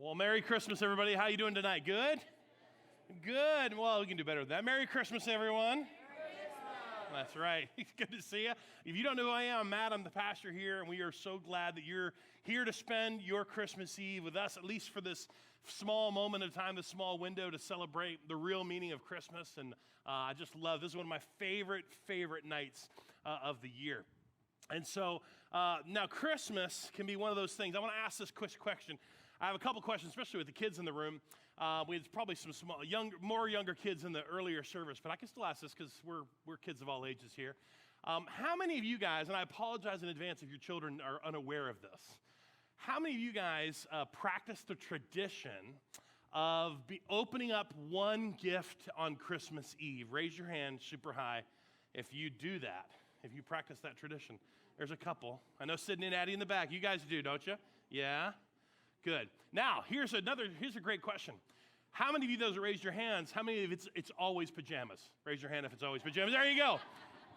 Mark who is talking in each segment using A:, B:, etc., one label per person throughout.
A: Well, Merry Christmas, everybody. How you doing tonight? Good? Good. Well, we can do better than that. Merry Christmas, everyone. That's right. Good to see you. If you don't know who I am, I'm Matt. I'm the pastor here, and we are so glad that you're here to spend your Christmas Eve with us, at least for this small moment of time, this small window to celebrate the real meaning of Christmas. And I just love, this is one of my favorite nights of the year. And so now Christmas can be one of those things. I want to ask this quick question. I have a couple questions, especially with the kids in the room. We had probably some more younger kids in the earlier service, but I can still ask this because we're kids of all ages here. How many of you guys, and I apologize in advance if your children are unaware of this, how many of you guys practice the tradition of opening up one gift on Christmas Eve? Raise your hand super high if you do that, if you practice that tradition. There's a couple. I know Sydney and Addie in the back. You guys do, don't you? Yeah? Good. Now, here's a great question. How many of you those that raised your hands, how many of it's always pajamas? Raise your hand if it's always pajamas. There you go.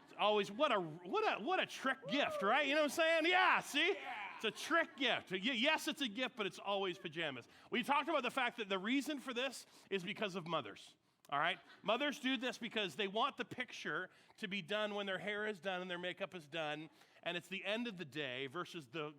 A: It's always, what a trick gift, right? You know what I'm saying? Yeah, see? It's a trick gift. Yes, it's a gift, but it's always pajamas. We talked about the fact that the reason for this is because of mothers. All right? Mothers do this because they want the picture to be done when their hair is done and their makeup is done, and it's the end of the day versus the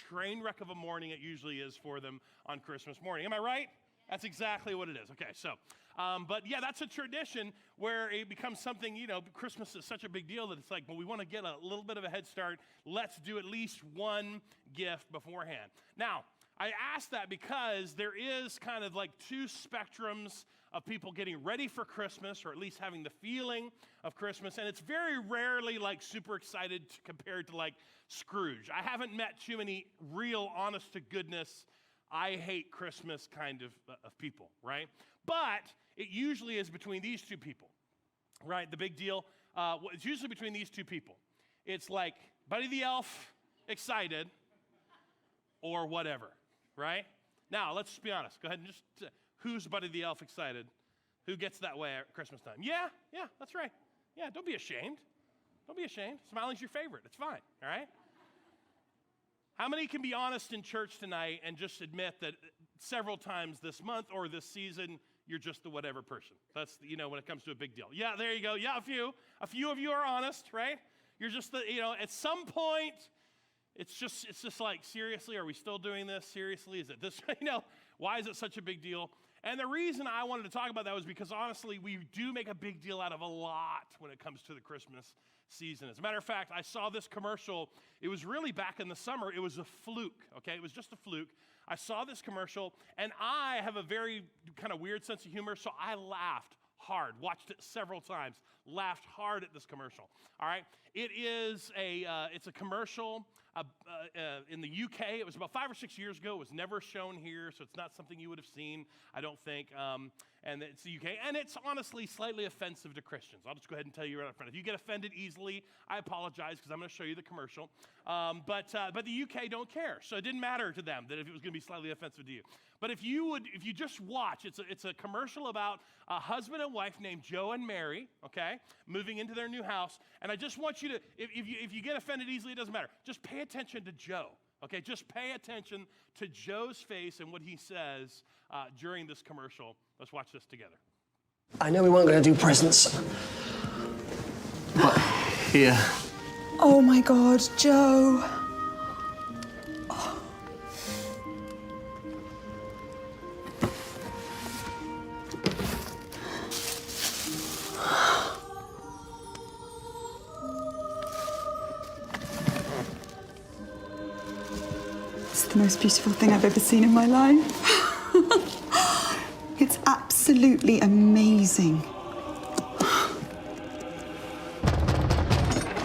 A: train wreck of a morning it usually is for them on Christmas morning. Am I right? That's exactly what it is. Okay, so, but yeah, that's a tradition where it becomes something, Christmas is such a big deal that it's like, well, we want to get a little bit of a head start. Let's do at least one gift beforehand. Now, I ask that because there is kind of like two spectrums of people getting ready for Christmas, or at least having the feeling of Christmas, and it's very rarely like super excited compared to like Scrooge. I haven't met too many real honest to goodness, I hate Christmas kind of people, right? But it usually is between these two people, right? The big deal, it's usually between these two people. It's like Buddy the Elf excited or whatever, right? Now, let's just be honest. Go ahead and just, who's Buddy the Elf excited? Who gets that way at Christmas time? Yeah, that's right. Yeah, don't be ashamed. Don't be ashamed. Smiling's your favorite. It's fine, all right? How many can be honest in church tonight and just admit that several times this month or this season, you're just the whatever person? That's, when it comes to a big deal. Yeah, there you go. Yeah, a few. A few of you are honest, right? You're just at some point, it's just like, seriously, are we still doing this? Seriously, is it this? Why is it such a big deal? And the reason I wanted to talk about that was because, honestly, we do make a big deal out of a lot when it comes to the Christmas season. As a matter of fact, I saw this commercial. It was really back in the summer. It was a fluke, okay? It was just a fluke. I saw this commercial, and I have a very kind of weird sense of humor, so I laughed hard, watched it several times, laughed hard at this commercial, all right? It's a commercial in the UK. It was about 5 or 6 years ago. It was never shown here, so it's not something you would have seen, I don't think, and it's the UK, and it's honestly slightly offensive to Christians. I'll just go ahead and tell you right up front. If you get offended easily, I apologize, because I'm going to show you the commercial, but the UK don't care, so it didn't matter to them that if it was going to be slightly offensive to you. But if you just watch, it's a commercial about a husband and wife named Joe and Mary, okay, moving into their new house. And I just want you to, if you get offended easily, it doesn't matter. Just pay attention to Joe, okay? Just pay attention to Joe's face and what he says during this commercial. Let's watch this together.
B: I know we weren't going to do presents, but here.
C: Oh my God, Joe. It's the most beautiful thing I've ever seen in my life. It's absolutely amazing.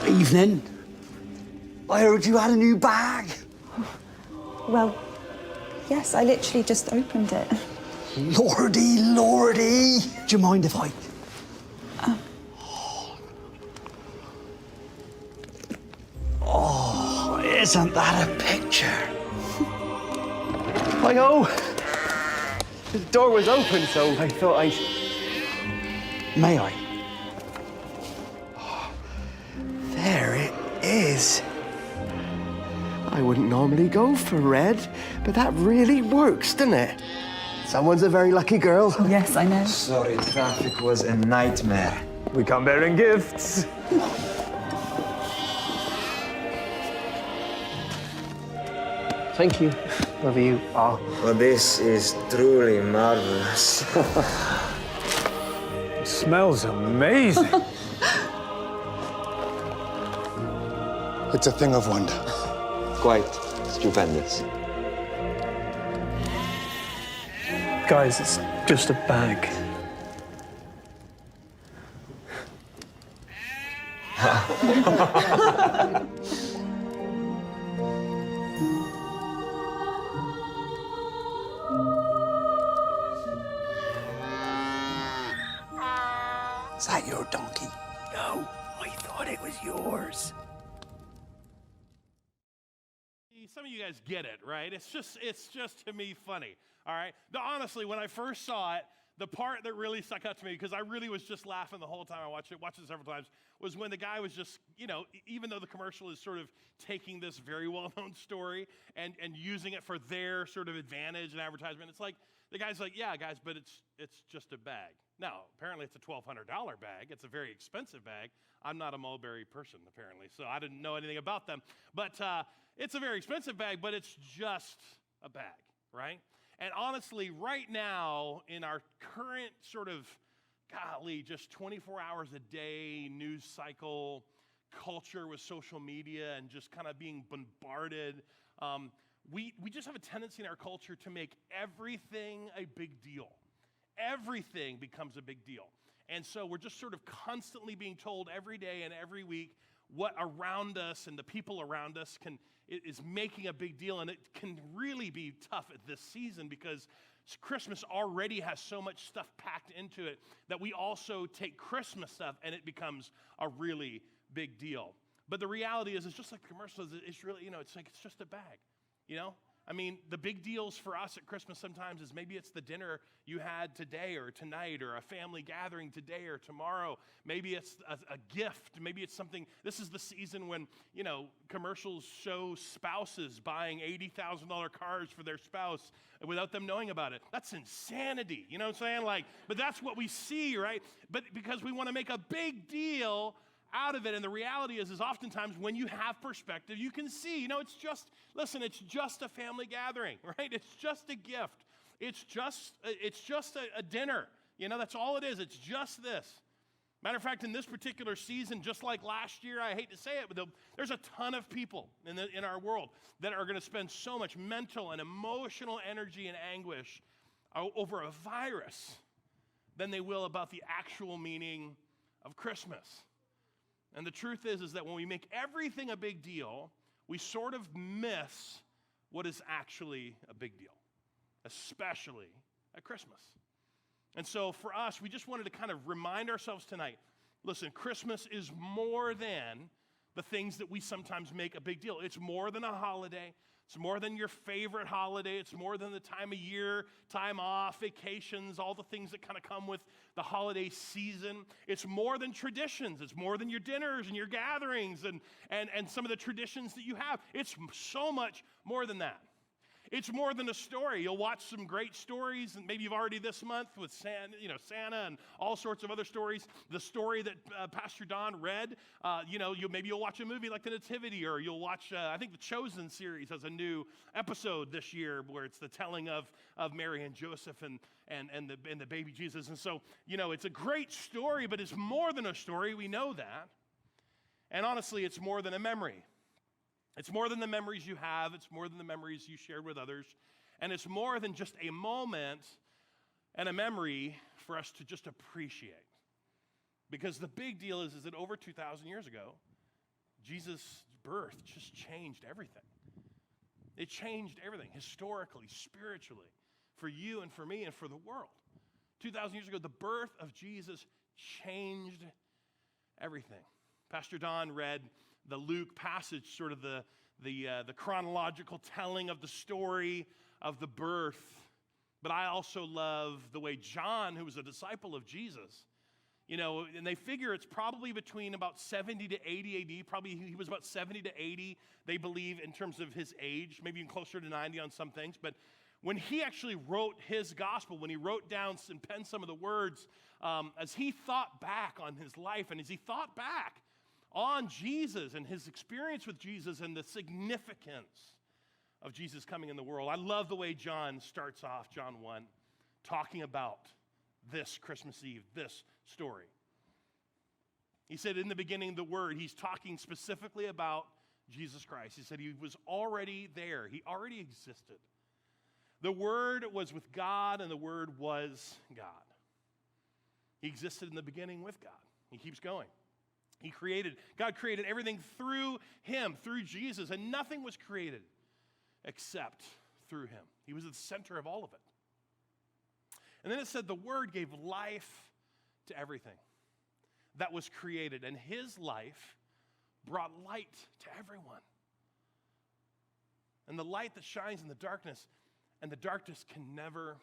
B: Evening. I heard you had a new bag.
C: Well, yes, I literally just opened it.
B: Lordy. Do you mind if I... Oh, isn't that a picture? Hi-ho. The door was open, so I thought I'd... May I? Oh, there it is. I wouldn't normally go for red, But that really works, doesn't it? Someone's a very lucky girl.
C: Yes, I know.
D: Sorry, traffic was a nightmare.
B: We come bearing gifts. Thank you, whoever you are.
D: Well, this is truly marvelous.
B: It smells amazing.
E: It's a thing of wonder.
D: Quite stupendous.
B: Guys, it's just a bag.
E: Is that your donkey?
B: No, I thought it was yours.
A: Some of you guys get it, right? It's just to me funny, all right? Now, honestly, when I first saw it, the part that really stuck out to me, because I really was just laughing the whole time I watched it several times, was when the guy was just, even though the commercial is sort of taking this very well-known story and using it for their sort of advantage and advertisement, it's like, the guy's like, yeah, guys, but it's just a bag. Now, apparently it's a $1,200 bag. It's a very expensive bag. I'm not a Mulberry person, apparently, so I didn't know anything about them. But it's a very expensive bag, but it's just a bag, right? And honestly, right now, in our current sort of, just 24 hours a day news cycle, culture with social media and just kind of being bombarded, we just have a tendency in our culture to make everything a big deal. Everything becomes a big deal. And so we're just sort of constantly being told every day and every week what around us and the people around us is making a big deal. And it can really be tough at this season because Christmas already has so much stuff packed into it that we also take Christmas stuff and it becomes a really big deal. But the reality is, it's just like the commercials, it's really, it's like, it's just a bag, I mean, the big deals for us at Christmas sometimes is maybe it's the dinner you had today or tonight or a family gathering today or tomorrow. Maybe it's a gift. Maybe it's something. This is the season when, commercials show spouses buying $80,000 cars for their spouse without them knowing about it. That's insanity. You know what I'm saying? But that's what we see, right? But because we want to make a big deal out of it, and the reality is oftentimes when you have perspective, you can see, it's just a family gathering, right? It's just a gift. It's just a dinner. That's all it is. It's just this. Matter of fact, in this particular season, just like last year, I hate to say it, but there's a ton of people in our world that are going to spend so much mental and emotional energy and anguish over a virus than they will about the actual meaning of Christmas. And the truth is that when we make everything a big deal, we sort of miss what is actually a big deal, especially at Christmas. And so for us, we just wanted to kind of remind ourselves tonight, listen, Christmas is more than the things that we sometimes make a big deal. It's more than a holiday. It's more than your favorite holiday. It's more than the time of year, time off, vacations, all the things that kind of come with the holiday season. It's more than traditions. It's more than your dinners and your gatherings and some of the traditions that you have. It's so much more than that. It's more than a story. You'll watch some great stories, and maybe you've already this month with Santa and all sorts of other stories. The story that Pastor Don read, maybe you'll watch a movie like The Nativity, or you'll watch, I think The Chosen series has a new episode this year where it's the telling of Mary and Joseph and the baby Jesus. And so, it's a great story, but it's more than a story. We know that. And honestly, it's more than a memory. It's more than the memories you have. It's more than the memories you shared with others. And it's more than just a moment and a memory for us to just appreciate. Because the big deal is that over 2,000 years ago, Jesus' birth just changed everything. It changed everything, historically, spiritually, for you and for me and for the world. 2,000 years ago, the birth of Jesus changed everything. Pastor Don read the Luke passage, sort of the chronological telling of the story of the birth. But I also love the way John, who was a disciple of Jesus, You know, and they figure it's probably between about 70 to 80 AD. Probably he was about 70 to 80, they believe, in terms of his age, maybe even closer to 90 on some things. But when he actually wrote his gospel, when he wrote down and penned some of the words, as he thought back on his life and as he thought back on Jesus and his experience with Jesus and the significance of Jesus coming in the world, I love the way John starts off, John 1, talking about this Christmas Eve, this story. He said, in the beginning, the Word, he's talking specifically about Jesus Christ. He said he was already there. He already existed. The Word was with God, and the Word was God. He existed in the beginning with God. He keeps going. God created everything through him, through Jesus, and nothing was created except through him. He was at the center of all of it. And then it said the Word gave life to everything that was created, and his life brought light to everyone. And the light that shines in the darkness, and the darkness can never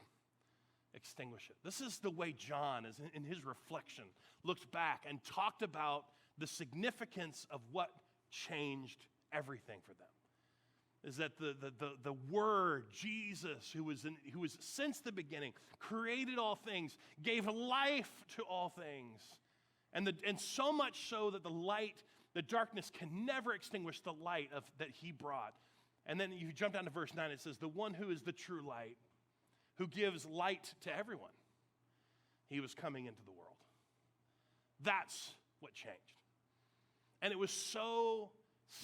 A: extinguish it. This is the way John, is in his reflection, looked back and talked about the significance of what changed everything for them. Is that the Word, Jesus, who was since the beginning, created all things, gave life to all things, and so much so that the darkness can never extinguish the light that he brought. And then you jump down to verse 9, it says, the one who is the true light, who gives light to everyone, he was coming into the world. That's what changed. And it was so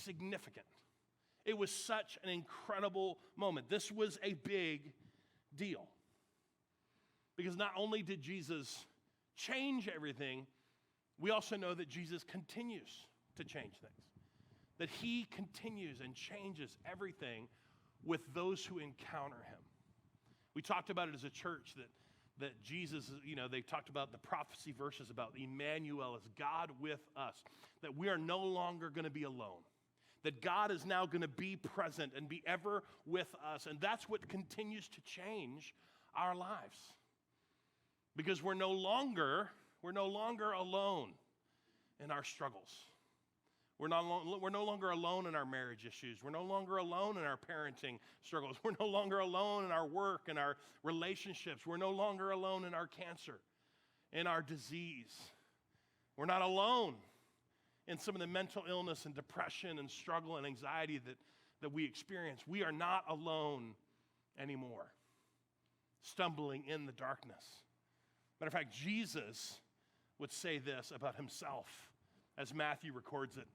A: significant. It was such an incredible moment. This was a big deal. Because not only did Jesus change everything, we also know that Jesus continues to change things. That he continues and changes everything with those who encounter him. We talked about it as a church that Jesus, they talked about the prophecy verses about Emmanuel as God with us. That we are no longer going to be alone. That God is now going to be present and be ever with us. And that's what continues to change our lives. Because we're no longer alone in our struggles. We're no longer alone in our marriage issues. We're no longer alone in our parenting struggles. We're no longer alone in our work and our relationships. We're no longer alone in our cancer, in our disease. We're not alone in some of the mental illness and depression and struggle and anxiety that we experience. We are not alone anymore, stumbling in the darkness. Matter of fact, Jesus would say this about himself as Matthew records it.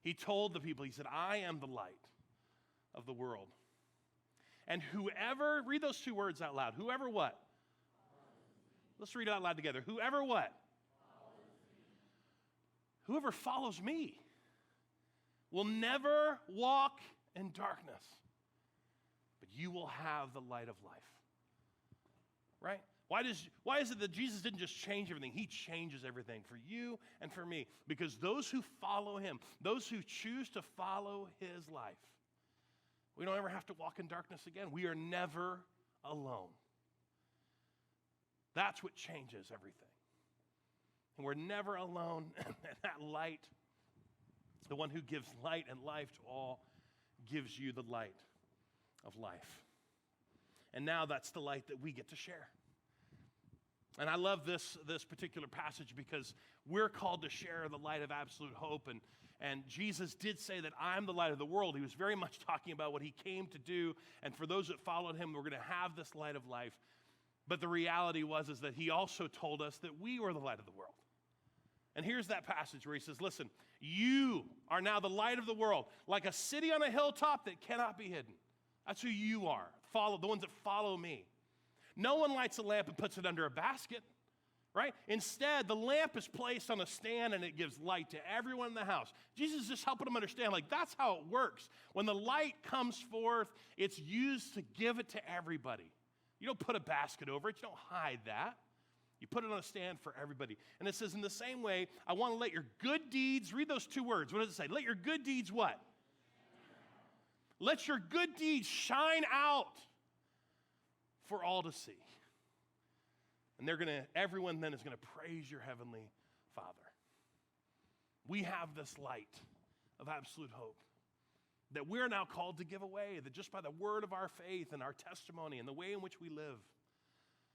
A: He told the people, he said, I am the light of the world. And whoever, read those two words out loud. Whoever what? Let's read it out loud together. Whoever what? Whoever follows me will never walk in darkness, but you will have the light of life. Right? Why is it that Jesus didn't just change everything? He changes everything for you and for me. Because those who follow him, those who choose to follow his life, we don't ever have to walk in darkness again. We are never alone. That's what changes everything. And we're never alone. And that light, the one who gives light and life to all, gives you the light of life. And now that's the light that we get to share. And I love this particular passage because we're called to share the light of absolute hope. And Jesus did say that I'm the light of the world. He was very much talking about what he came to do. And for those that followed him, we're going to have this light of life. But the reality is that he also told us that we were the light of the world. And here's that passage where he says, listen, you are now the light of the world, like a city on a hilltop that cannot be hidden. That's who you are. The ones that follow me. No one lights a lamp and puts it under a basket, right? Instead, the lamp is placed on a stand and it gives light to everyone in the house. Jesus is just helping them understand, that's how it works. When the light comes forth, it's used to give it to everybody. You don't put a basket over it. You don't hide that. You put it on a stand for everybody. And it says, in the same way, I want to let your good deeds, read those two words. What does it say? Let your good deeds what? Let your good deeds shine out for all to see. And everyone then is going to praise your heavenly Father. We have this light of absolute hope that we're now called to give away, that just by the word of our faith and our testimony and the way in which we live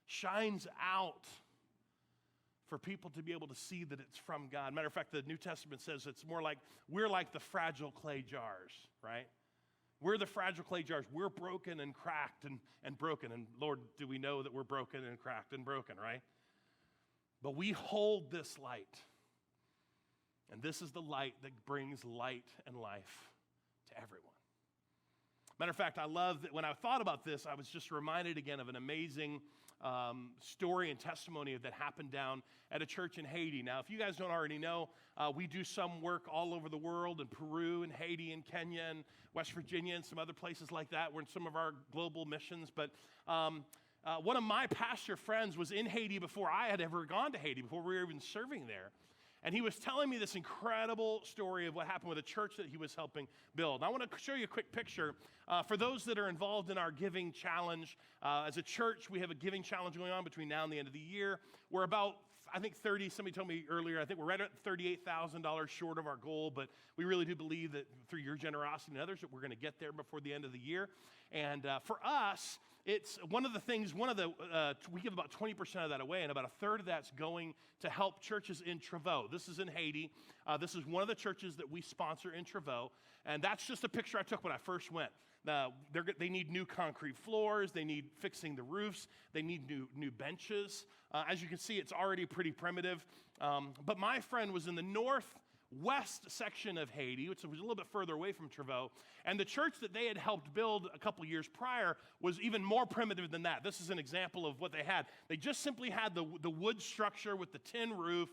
A: shines out for people to be able to see that it's from God. Matter of fact, the New Testament says it's more like we're like the fragile clay jars, right? We're the fragile clay jars. We're broken and cracked and broken. And Lord, do we know that we're broken and cracked and broken, right? But we hold this light. And this is the light that brings light and life to everyone. Matter of fact, I love that when I thought about this, I was just reminded again of an amazing story and testimony that happened down at a church in Haiti. Now, if you guys don't already know, we do some work all over the world in Peru and Haiti and Kenya and West Virginia and some other places like that. We're in some of our global missions. But one of my pastor friends was in Haiti before I had ever gone to Haiti, before we were even serving there. And he was telling me this incredible story of what happened with a church that he was helping build. And I want to show you a quick picture. For those that are involved in our giving challenge, as a church, we have a giving challenge going on between now and the end of the year. We're about, I think, somebody told me earlier, I think we're right at $38,000 short of our goal, but we really do believe that through your generosity and others that we're going to get there before the end of the year. And for us, it's one of the things, we give about 20% of that away, and about a third of that's going to help churches in Trevaux. This is in Haiti. This is one of the churches that we sponsor in Trevaux, and that's just a picture I took when I first went. They need new concrete floors. They need fixing the roofs. They need new benches. As you can see, it's already pretty primitive. But my friend was in the northwest section of Haiti, which was a little bit further away from Trevaux, and the church that they had helped build a couple years prior was even more primitive than that. This is an example of what they had. They just simply had the wood structure with the tin roof,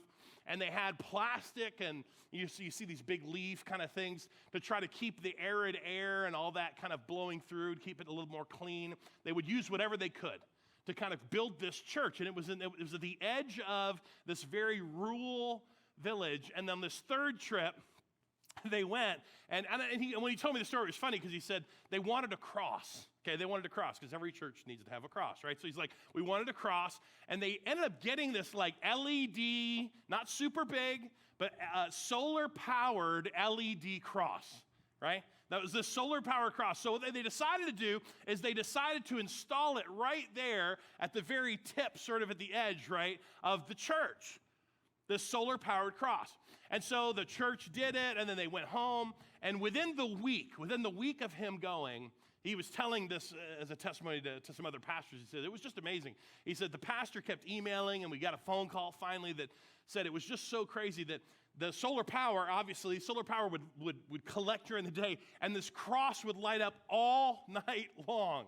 A: and they had plastic, and you see these big leaf kind of things to try to keep the arid air and all that kind of blowing through, to keep it a little more clean. They would use whatever they could to kind of build this church, and it was at the edge of this very rural village. And then this third trip, they went, and when he told me the story, it was funny because he said they wanted to cross. Okay, they wanted to cross because every church needs to have a cross, right? So he's like, we wanted to cross, and they ended up getting this like LED, not super big, but solar-powered LED cross, right? That was the solar-powered cross. So what they decided to do is they decided to install it right there at the very tip, sort of at the edge, right, of the church. This solar-powered cross. And so the church did it, and then they went home. And within the week of him going, he was telling this as a testimony to some other pastors. He said, it was just amazing. He said, the pastor kept emailing, and we got a phone call finally that said it was just so crazy that the solar power would collect during the day, and this cross would light up all night long.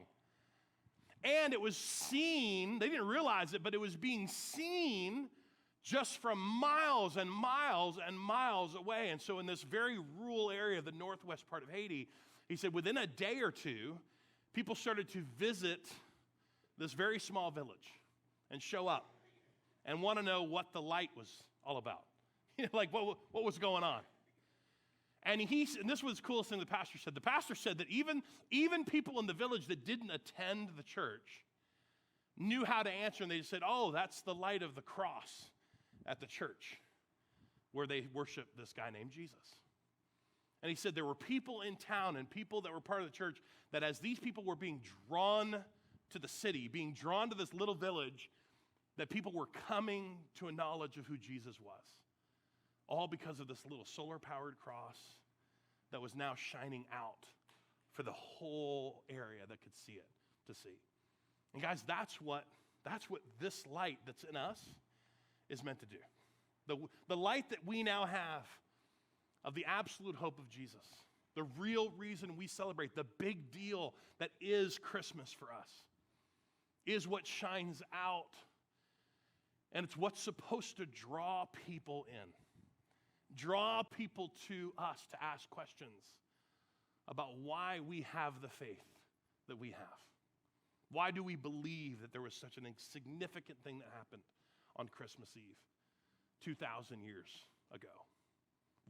A: And it was seen, they didn't realize it, but it was being seen just from miles and miles and miles away. And so in this very rural area of the northwest part of Haiti, he said within a day or two, people started to visit this very small village and show up and want to know what the light was all about. You know, like what was going on. And this was the coolest thing the pastor said. The pastor said that even people in the village that didn't attend the church knew how to answer, and they just said, oh, that's the light of the cross at the church where they worship this guy named Jesus. And he said there were people in town and people that were part of the church that as these people were being drawn to the city, being drawn to this little village, that people were coming to a knowledge of who Jesus was. All because of this little solar-powered cross that was now shining out for the whole area that could see it to see. And guys, that's what this light that's in us is meant to do. The light that we now have of the absolute hope of Jesus, the real reason we celebrate, the big deal that is Christmas for us, is what shines out. And it's what's supposed to draw people in. Draw people to us to ask questions about why we have the faith that we have. Why do we believe that there was such an insignificant thing that happened on Christmas Eve 2,000 years ago?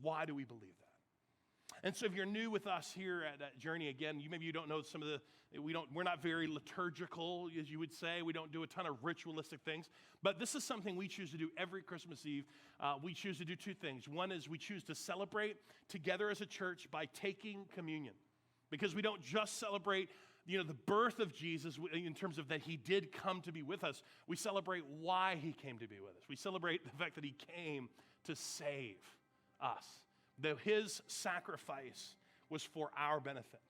A: Why do we believe that? And so if you're new with us here at Journey, again, maybe you don't know some of we're not very liturgical, as you would say. We don't do a ton of ritualistic things. But this is something we choose to do every Christmas Eve. We choose to do two things. One is we choose to celebrate together as a church by taking communion. Because we don't just celebrate, the birth of Jesus in terms of that he did come to be with us. We celebrate why he came to be with us. We celebrate the fact that he came to save us. That his sacrifice was for our benefit.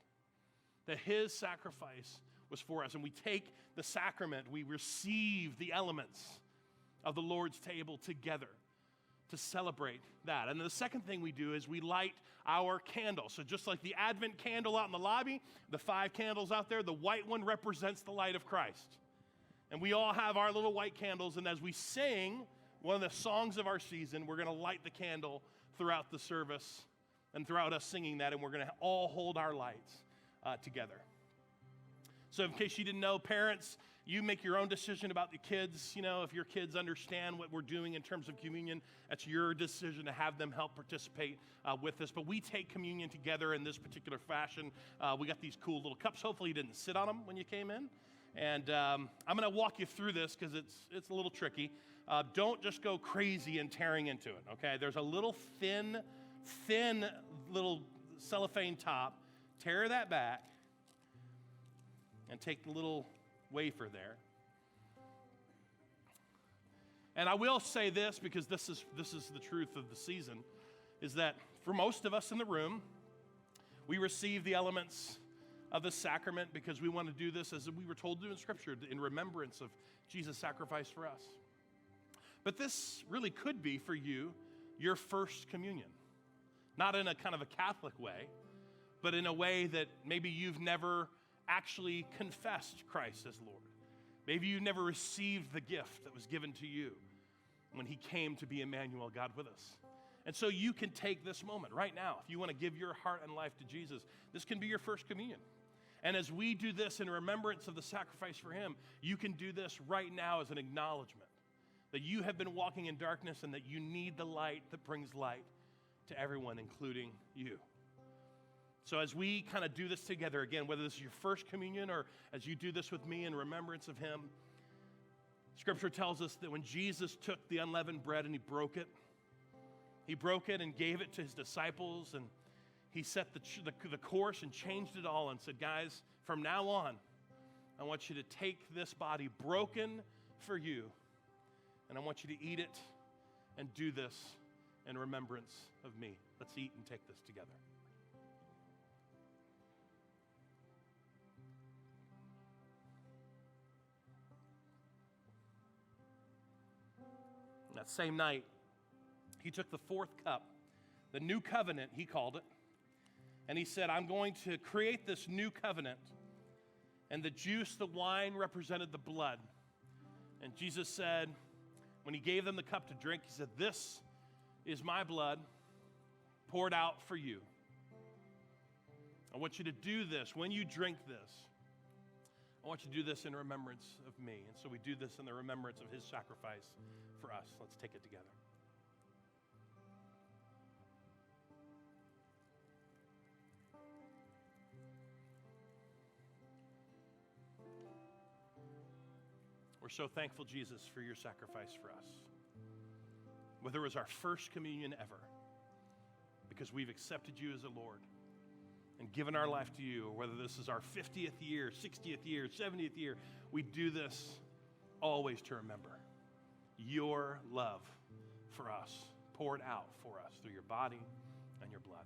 A: That his sacrifice was for us. And we take the sacrament, we receive the elements of the Lord's table together to celebrate that. And then the second thing we do is we light our candle. So just like the Advent candle out in the lobby, the 5 candles out there, the white one represents the light of Christ. And we all have our little white candles, and as we sing one of the songs of our season, we're going to light the candle throughout the service and throughout us singing that, and we're going to all hold our lights together. So in case you didn't know, parents, you make your own decision about the kids. If your kids understand what we're doing in terms of communion, that's your decision to have them help participate with us. But we take communion together in this particular fashion. We got these cool little cups. Hopefully you didn't sit on them when you came in. And I'm going to walk you through this because it's a little tricky. Don't just go crazy and tearing into it, okay? There's a little thin little cellophane top. Tear that back and take the little wafer there. And I will say this, because this is the truth of the season, is that for most of us in the room, we receive the elements of the sacrament because we want to do this as we were told to do in Scripture, in remembrance of Jesus' sacrifice for us. But this really could be for you your first communion. Not in a kind of a Catholic way, but in a way that maybe you've never actually confessed Christ as Lord. Maybe you never received the gift that was given to you when he came to be Emmanuel, God with us. And so you can take this moment right now. If you want to give your heart and life to Jesus, this can be your first communion. And as we do this in remembrance of the sacrifice for him, you can do this right now as an acknowledgement that you have been walking in darkness and that you need the light that brings light to everyone, including you. So as we kind of do this together, again, whether this is your first communion or as you do this with me in remembrance of him, Scripture tells us that when Jesus took the unleavened bread and he broke it and gave it to his disciples, and he set the course and changed it all and said, guys, from now on, I want you to take this body broken for you, and I want you to eat it and do this in remembrance of me. Let's eat and take this together. That same night, he took the 4th cup, the new covenant, he called it, and he said, I'm going to create this new covenant. And the juice, the wine, represented the blood. And Jesus said, when he gave them the cup to drink, he said, this is my blood poured out for you. I want you to do this. When you drink this, I want you to do this in remembrance of me. And so we do this in the remembrance of his sacrifice for us. Let's take it together. We're so thankful, Jesus, for your sacrifice for us. Whether it was our first communion ever, because we've accepted you as a Lord and given our life to you, or whether this is our 50th year, 60th year, 70th year, we do this always to remember your love for us, poured out for us through your body and your blood.